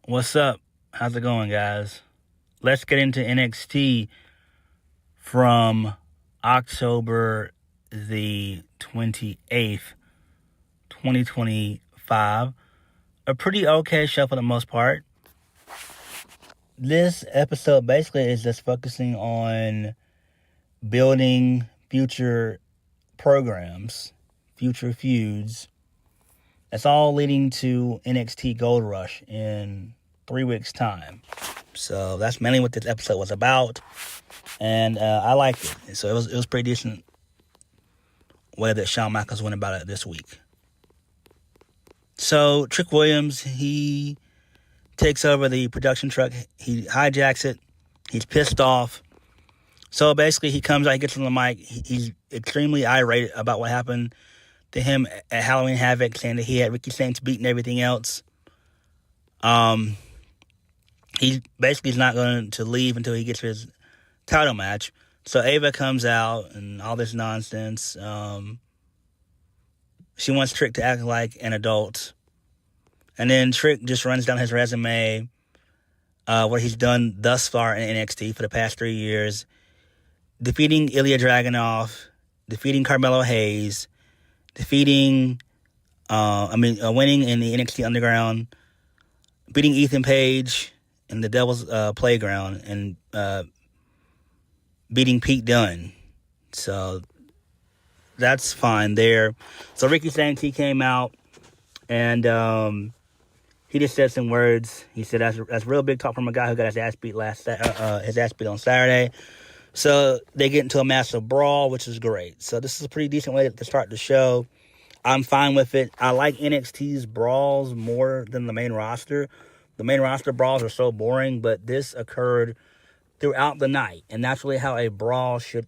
What's up? How's it going, guys? Let's get into NXT from October the 28th, 2025. A pretty okay show for the most part. This episode basically is just focusing on building future programs, future feuds. It's all leading to NXT Gold Rush in 3 weeks' time. So that's mainly what this episode was about, and I liked it. So it was pretty decent way that Shawn Michaels went about it this week. So Trick Williams, he takes over the production truck. He hijacks it. He's pissed off. So basically, he comes out, he gets on the mic. He's extremely irate about what happened to him at Halloween Havoc, saying that he had Ricky Saints beating everything else. He basically is not going to leave until he gets his title match. So Ava comes out and all this nonsense. She wants Trick to act like an adult. And then Trick just runs down his resume, what he's done thus far in NXT for the past 3 years. Defeating Ilya Dragunov, defeating Carmelo Hayes, winning in the NXT Underground, beating Ethan Page in the Devil's Playground, and beating Pete Dunne. So that's fine there. So Ricky Saints, he came out and he just said some words. He said that's real big talk from a guy who got his ass beat on Saturday. So they get into a massive brawl, which is great. So this is a pretty decent way to start the show. I'm fine with it. I like NXT's brawls more than the main roster. The main roster brawls are so boring, but this occurred throughout the night, and that's really how a brawl should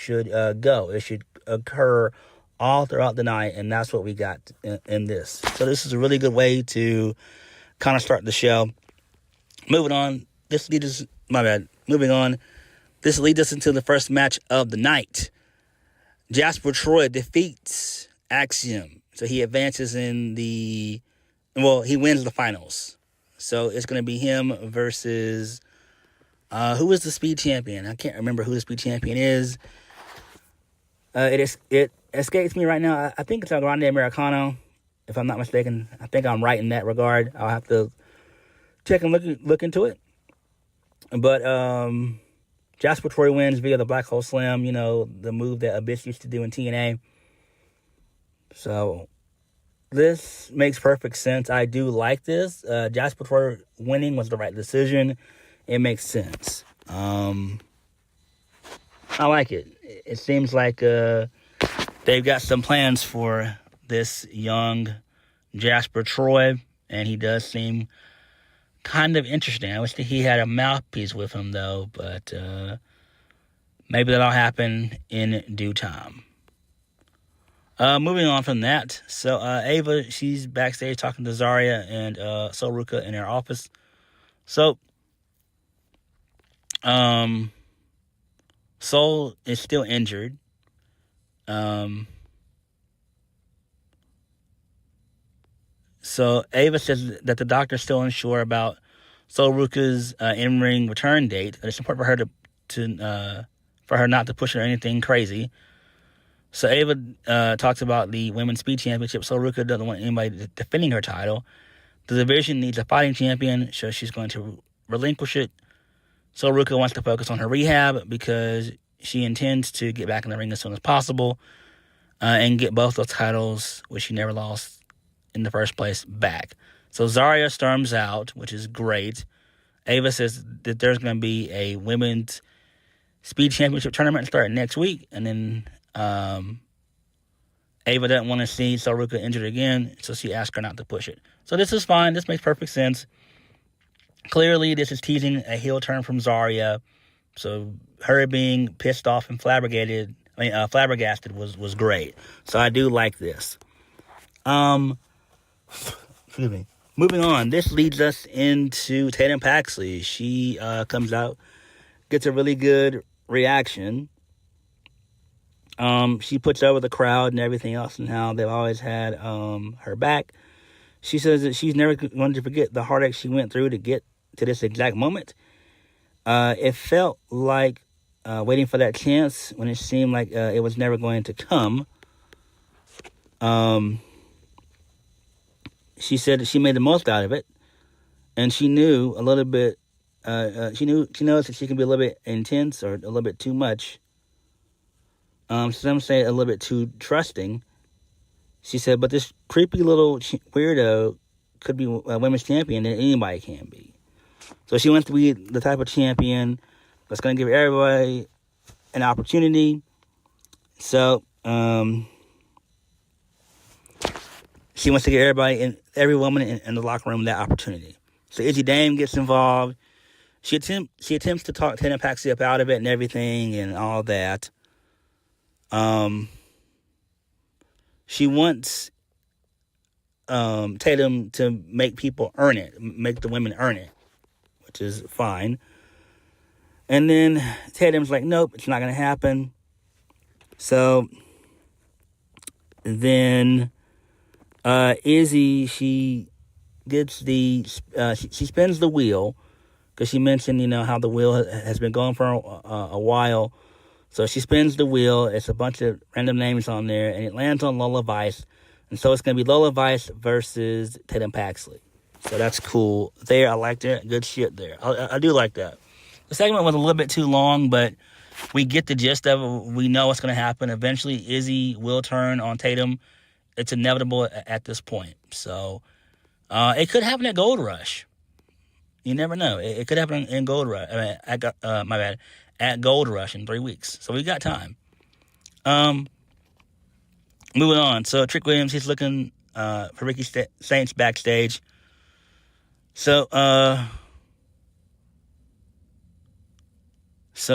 go. It should occur all throughout the night, and that's what we got in this. So this is a really good way to kind of start the show. Moving on. This leads us into the first match of the night. Jasper Troy defeats Axiom. So he advances he wins the finals. So it's going to be him versus, who is the speed champion? I can't remember who the speed champion is. It escapes me right now. I think it's El Grande Americano, if I'm not mistaken. I think I'm right in that regard. I'll have to check and look into it. But Jasper Troy wins via the Black Hole Slam, the move that Abyss used to do in TNA. So this makes perfect sense. I do like this. Jasper Troy winning was the right decision. It makes sense. I like it. It seems like they've got some plans for this young Jasper Troy, and he does seem kind of interesting. I wish that he had a mouthpiece with him, though, but maybe that'll happen in due time. Moving on from that, so Ava, she's backstage talking to Zarya and Sol Ruca in her office. So Sol is still injured. So Ava says that the doctor's still unsure about Sol Ruca's in-ring return date. It's important for her for her not to push her anything crazy. So Ava talks about the Women's Speed Championship. Sol Ruca doesn't want anybody defending her title. The division needs a fighting champion, so she's going to relinquish it. Sol Ruca wants to focus on her rehab because she intends to get back in the ring as soon as possible and get both those titles, which she never lost in the first place, back. So Zarya storms out, which is great. Ava says that there's going to be a Women's Speed Championship tournament starting next week, and then Ava doesn't want to see Sol Ruca injured again, so she asks her not to push it. So this is fine. This makes perfect sense. Clearly, this is teasing a heel turn from Zarya. So her being pissed off and flabbergasted was great. So I do like this. Excuse me. Moving on, this leads us into Tatum Paxley. She comes out, gets a really good reaction. She puts over the crowd and everything else and how they've always had her back. She says that she's never going to forget the heartache she went through to get to this exact moment. It felt like waiting for that chance when it seemed like it was never going to come. She said that she made the most out of it, and she knew a little bit. She knows that she can be a little bit intense or a little bit too much. Some say a little bit too trusting. She said, but this creepy little weirdo could be a women's champion, and anybody can be. So she wants to be the type of champion that's going to give everybody an opportunity. So she wants to give every woman in the locker room that opportunity. So Izzy Dame gets involved. She attempts to talk Tatum Paxley up out of it and everything and all that. She wants Tatum to make people earn it, make the women earn it, which is fine. And then Tatum's like, nope, it's not going to happen. So then Izzy, she gets she spins the wheel, because she mentioned, how the wheel has been going for a while. So she spins the wheel. It's a bunch of random names on there, and it lands on Lola Vice. And so it's going to be Lola Vice versus Tatum Paxley. So that's cool there. I liked it. Good shit there. I do like that. The segment was a little bit too long, but we get the gist of it. We know what's going to happen. Eventually, Izzy will turn on Tatum. It's inevitable at this point. So it could happen at Gold Rush. You never know. It could happen in Gold Rush. At Gold Rush in 3 weeks. So we got time. Moving on. So Trick Williams, he's looking for Ricky Saints backstage. So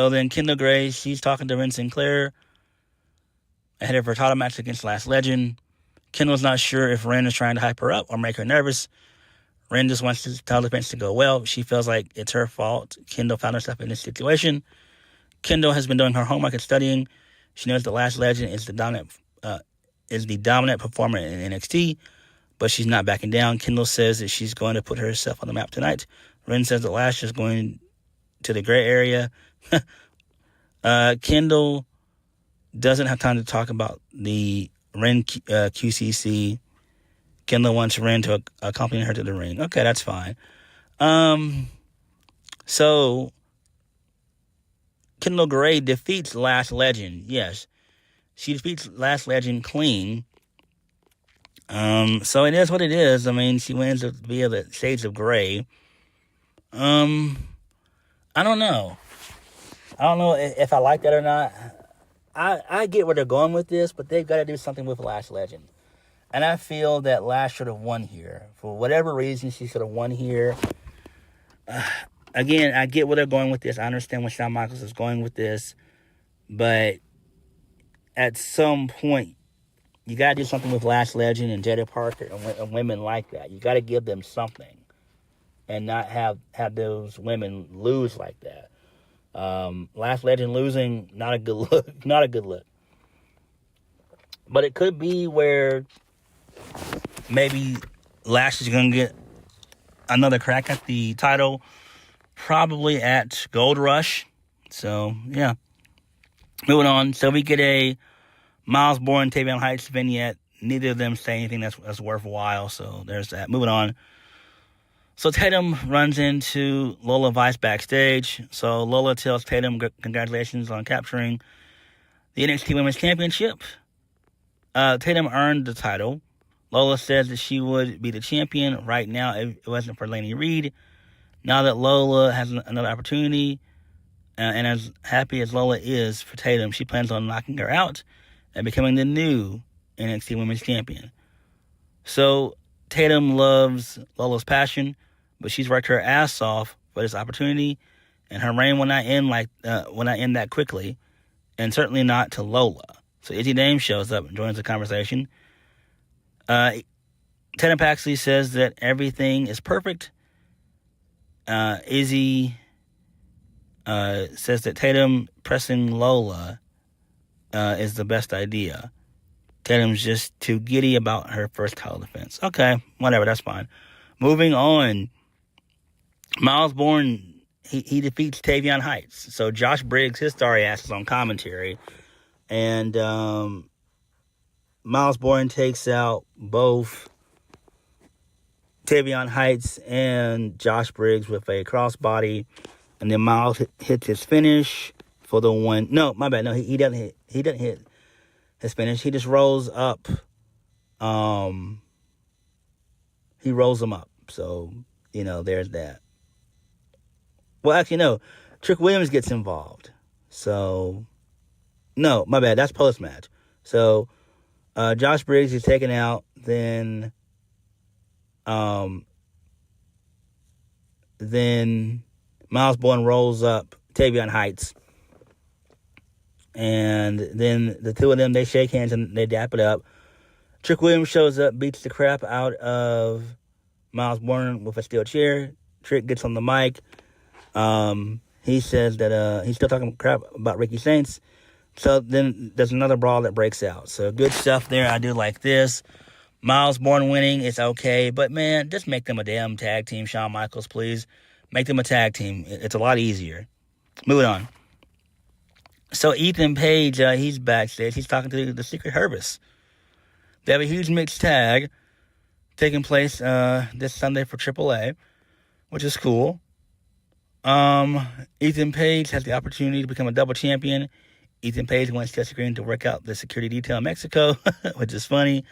then Kendall Grace, she's talking to Ren Sinclair ahead of her title match against Last Legend. Kendall's not sure if Ren is trying to hype her up or make her nervous. Ren just wants to tell the bench to go well. She feels like it's her fault Kendall found herself in this situation. Kendall has been doing her homework and studying. She knows the Last Legend is the dominant performer in NXT, but she's not backing down. Kendall says that she's going to put herself on the map tonight. Ren says that Lash is going to the gray area. Kendall doesn't have time to talk about the Ren QCC. Kendall wants Ren to accompany her to the ring. Okay, that's fine. So Kendall Gray defeats Last Legend. Yes, she defeats Last Legend clean. So it is what it is. I mean, she wins via the Shades of Grey. I don't know. I don't know if I like that or not. I get where they're going with this, but they've got to do something with Last Legend. And I feel that Lash should have won here. For whatever reason, she should have won here. Again, I get where they're going with this. I understand where Shawn Michaels is going with this. But at some point, you got to do something with Lash Legend and Jada Parker and women like that. You got to give them something. And not have those women lose like that. Last Legend losing, not a good look. Not a good look. But it could be where maybe Lash is going to get another crack at the title, probably at Gold Rush. So, yeah. Moving on. So we get a Miles Bourne, Tavion Heights vignette. Neither of them say anything that's worthwhile. So there's that. Moving on. So Tatum runs into Lola Vice backstage. So Lola tells Tatum congratulations on capturing the NXT Women's Championship. Tatum earned the title. Lola says that she would be the champion right now if it wasn't for Laney Reed. Now that Lola has another opportunity, and as happy as Lola is for Tatum, she plans on knocking her out and becoming the new NXT Women's Champion. So Tatum loves Lola's passion, but she's worked her ass off for this opportunity, and her reign will not end that quickly, and certainly not to Lola. So Izzy Dame shows up and joins the conversation. Tatum Paxley says that everything is perfect. Izzy says that Tatum pressing Lola is the best idea. Tatum's just too giddy about her first title defense. Okay, whatever, that's fine. Moving on. Miles Bourne, he defeats Tavion Heights. So Josh Briggs, his sorry ass is on commentary. And Miles Bourne takes out both Tavion Heights and Josh Briggs with a crossbody. And then Miles hits his finish for the one. No, my bad. No, he doesn't hit. He doesn't hit his finish. He just rolls up. He rolls him up. So, there's that. Well, actually, no. Trick Williams gets involved. So, no, my bad. That's post-match. So, Josh Briggs is taken out. Then Miles Bourne rolls up Tavion Heights. And then the two of them, they shake hands and they dap it up. Trick Williams shows up, beats the crap out of Miles Bourne with a steel chair. Trick gets on the mic. He says that he's still talking crap about Ricky Saints. So then there's another brawl that breaks out. So good stuff there. I do like this. Miles Bourne winning is okay. But, man, just make them a damn tag team, Shawn Michaels, please. Make them a tag team. It's a lot easier. Moving on. So Ethan Page, he's backstage. He's talking to the Secret Herbis. They have a huge mixed tag taking place this Sunday for AAA, which is cool. Ethan Page has the opportunity to become a double champion. Ethan Page wants Chelsea Green to work out the security detail in Mexico, which is funny.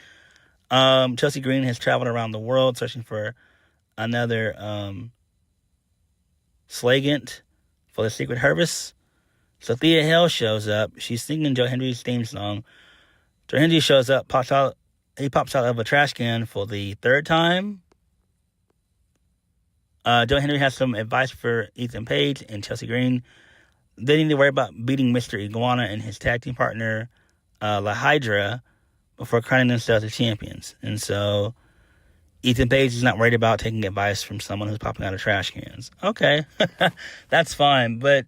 Chelsea Green has traveled around the world searching for another Slagant for the Secret Herbis. So Thea Hale shows up. She's singing Joe Hendry's theme song. Joe Hendry shows up, he pops out of a trash can for the third time. Joe Hendry has some advice for Ethan Page and Chelsea Green. They need to worry about beating Mr. Iguana and his tag team partner, La Hydra, before crowning themselves as champions. And so Ethan Page is not worried about taking advice from someone who's popping out of trash cans. Okay, that's fine. But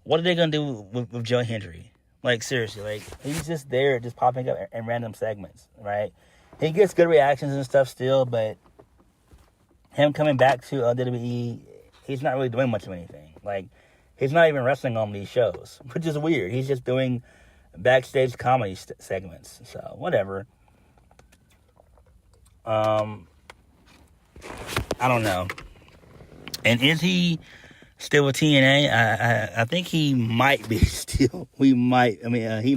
what are they going to do with Joe Hendry? Like, seriously, like, he's just there, just popping up in random segments, right? He gets good reactions and stuff still, but him coming back to WWE, he's not really doing much of anything. Like, he's not even wrestling on these shows, which is weird. He's just doing backstage comedy segments. So, whatever. I don't know. And is he still with TNA? I think he might be still. He might be. He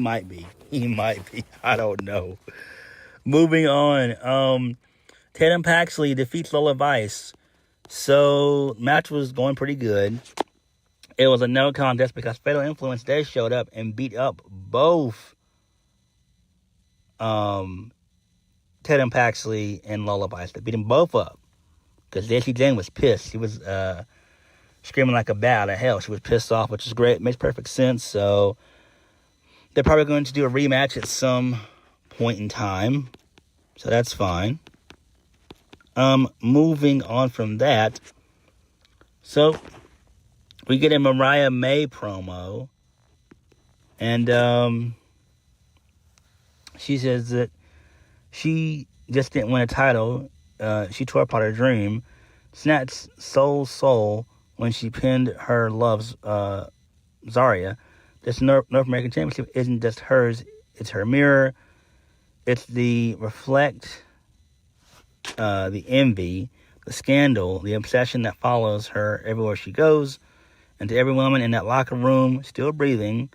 might be. I don't know. Moving on. Tatum Paxley defeats Lola Vice. So, match was going pretty good. It was a no contest because Fatal Influence, they showed up and beat up both Tatum Paxley and Lola Vice. They beat them both up. Because Daisy Jane was pissed. She was screaming like a bat out of hell. She was pissed off, which is great. It makes perfect sense. So they're probably going to do a rematch at some point in time. So that's fine. Moving on from that. So we get a Mariah May promo. And she says that she just didn't win a title. She tore apart her dream, snatched soul when she pinned her love, Zarya. This North American Championship isn't just hers, it's her mirror. It's the reflect, the envy, the scandal, the obsession that follows her everywhere she goes. And to every woman in that locker room, still breathing,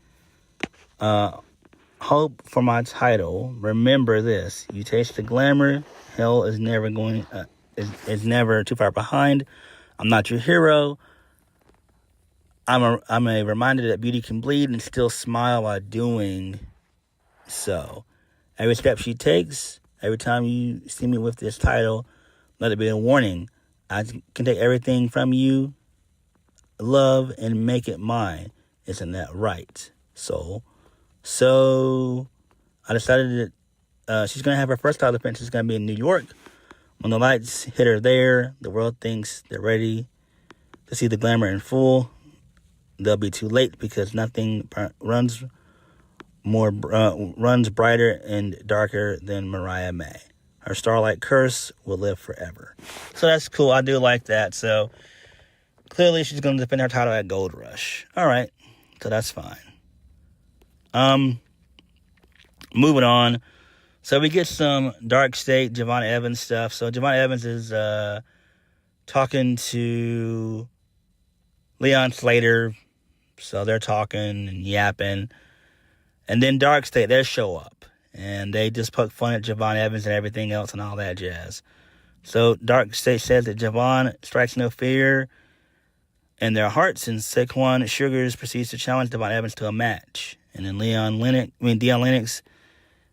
hope for my title. Remember this. You taste the glamour. Hell is never is never too far behind. I'm not your hero. I'm a reminder that beauty can bleed and still smile while doing so. Every step she takes, every time you see me with this title, let it be a warning. I can take everything from you, love, and make it mine. Isn't that right, soul? So I decided that she's going to have her first title defense. It's going to be in New York. When the lights hit her there, the world thinks they're ready to see the glamour in full. They'll be too late because nothing runs runs brighter and darker than Mariah May. Her Starlight curse will live forever. So that's cool. I do like that. So clearly she's going to defend her title at Gold Rush. All right. So that's fine. Moving on. So we get some Dark State Javon Evans stuff. So Javon Evans is talking to Leon Slater. So they're talking and yapping. And then Dark State, they show up. And they just poke fun at Javon Evans and everything else and all that jazz. So Dark State says that Javon strikes no fear in their hearts. And Saquon Sugars proceeds to challenge Javon Evans to a match. And then Dion Lennox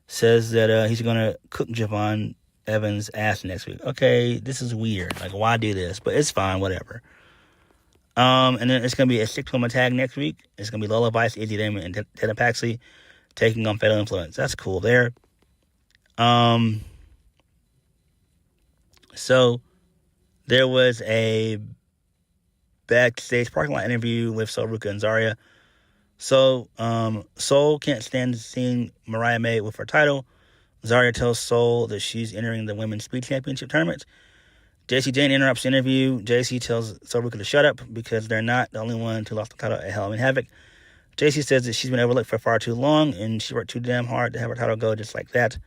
says that he's going to cook Javon Evans' ass next week. Okay, this is weird. Like, why do this? But it's fine, whatever. And then it's going to be a 6-woman tag next week. It's going to be Lola, Vice, Izzy Damon, and Tatum Paxley taking on Fatal Influence. That's cool there. So there was a backstage parking lot interview with Sol, Ruka, and Zarya. So Sol can't stand seeing Mariah May with her title. Zarya tells Sol that she's entering the Women's Speed Championship tournament. JC Jane interrupts the interview. JC tells Sol Ruka to shut up because they're not the only one to lost the title at Halloween Havoc. JC says that she's been overlooked for far too long and she worked too damn hard to have her title go just like that.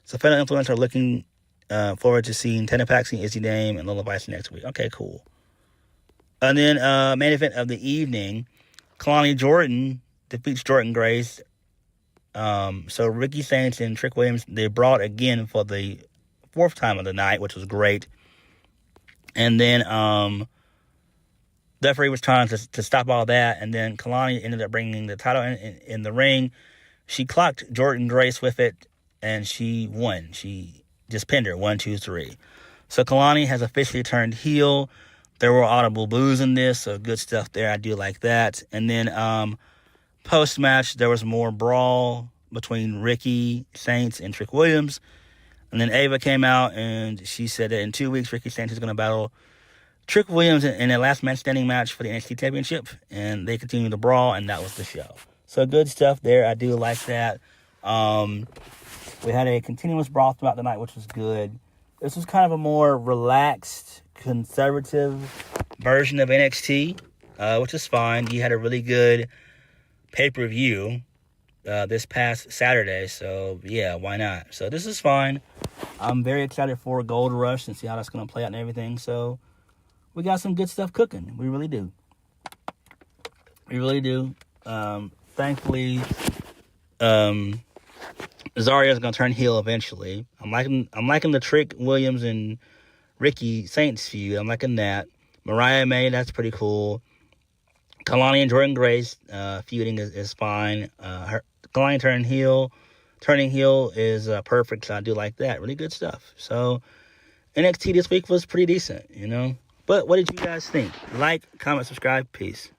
So Fatal Influence are looking forward to seeing Tatum Paxley, Izzy Dame, and Lola Vice next week. Okay, cool. And then main event of the evening, Kelani Jordan defeats Jordynne Grace. So Ricky Saints and Trick Williams, they brawled again for the 4th time of the night, which was great. And then the referee was trying to stop all that, and then Kelani ended up bringing the title in the ring. She clocked Jordynne Grace with it, and she won. She just pinned her, 1, 2, 3. So Kelani has officially turned heel. There were audible boos in this, so good stuff there. I do like that. And then post-match, there was more brawl between Ricky Saints and Trick Williams. And then Ava came out, and she said that in 2 weeks, Ricky Saints is going to battle Trick Williams in a last man standing match for the NXT Championship. And they continued to brawl, and that was the show. So good stuff there. I do like that. We had a continuous brawl throughout the night, which was good. This was kind of a more relaxed, conservative version of NXT, which is fine. You had a really good pay-per-view this past Saturday, so yeah, why not? So this is fine. I'm very excited for Gold Rush and see how that's going to play out and everything. So we got some good stuff cooking. We really do. We really do. Thankfully, Zarya's going to turn heel eventually. I'm liking the Trick Williams and Ricky Saints feud. I'm liking that. Mariah May, that's pretty cool. Kelani and Jordynne Grace feuding is fine. Kelani turning heel is perfect. So I do like that. Really good stuff. So NXT this week was pretty decent, you know. But what did you guys think? Like, comment, subscribe. Peace.